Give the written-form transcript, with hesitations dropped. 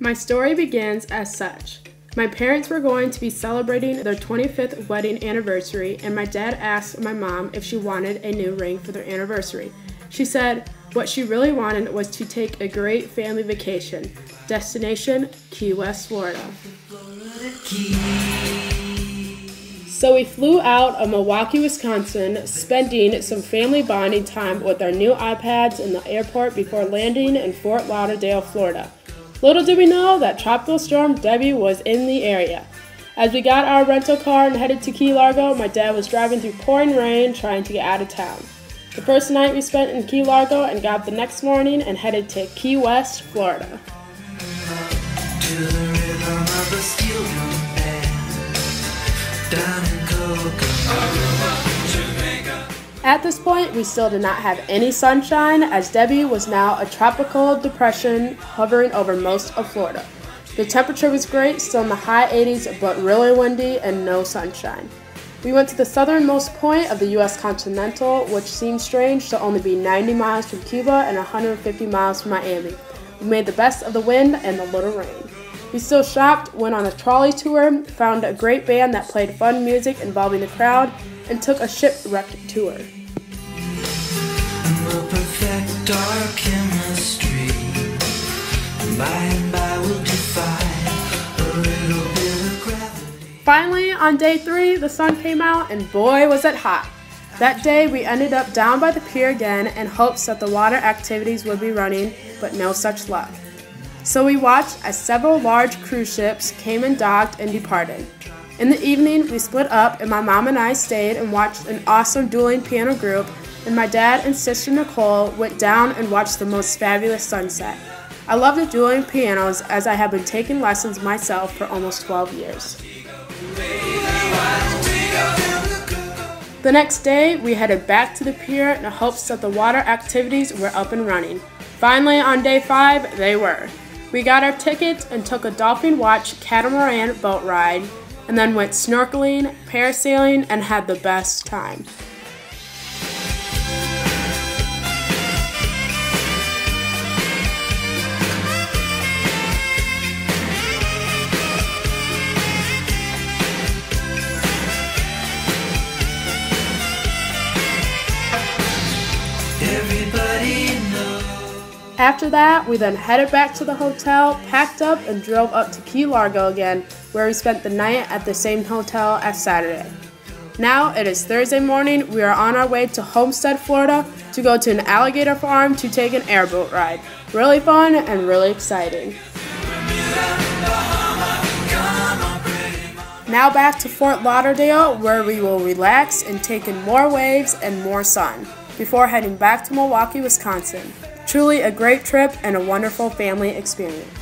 My story begins as such. My parents were going to be celebrating their 25th wedding anniversary, and my dad asked my mom if she wanted a new ring for their anniversary. She said what she really wanted was to take a great family vacation. Destination, Key West, Florida. So we flew out of Milwaukee, Wisconsin, spending some family bonding time with our new iPads in the airport before landing in Fort Lauderdale, Florida. Little did we know that Tropical Storm Debbie was in the area. As we got our rental car and headed to Key Largo, my dad was driving through pouring rain trying to get out of town. The first night we spent in Key Largo and got up the next morning and headed to Key West, Florida. At this point, we still did not have any sunshine, as Debbie was now a tropical depression hovering over most of Florida. The temperature was great, still in the high 80s, but really windy and no sunshine. We went to the southernmost point of the U.S. continental, which seemed strange to only be 90 miles from Cuba and 150 miles from Miami. We made the best of the wind and the little rain. We still shopped, went on a trolley tour, found a great band that played fun music involving the crowd, and took a shipwreck tour. We'll perfect our chemistry. By and by we'll defy a little bit of gravity. Finally, on day 3, the sun came out, and boy was it hot. That day, we ended up down by the pier again in hopes that the water activities would be running, but no such luck. So we watched as several large cruise ships came and docked and departed. In the evening, we split up, and my mom and I stayed and watched an awesome dueling piano group, and my dad and sister Nicole went down and watched the most fabulous sunset. I love the dueling pianos, as I have been taking lessons myself for almost 12 years. The next day, we headed back to the pier in the hopes that the water activities were up and running. Finally, on day 5, they were. We got our tickets and took a Dolphin Watch catamaran boat ride, and then went snorkeling, parasailing, and had the best time. After that, we then headed back to the hotel, packed up, and drove up to Key Largo again, where we spent the night at the same hotel as Saturday. Now it is Thursday morning. We are on our way to Homestead, Florida, to go to an alligator farm to take an airboat ride. Really fun and really exciting. Now back to Fort Lauderdale, where we will relax and take in more waves and more sun, before heading back to Milwaukee, Wisconsin. Truly a great trip and a wonderful family experience.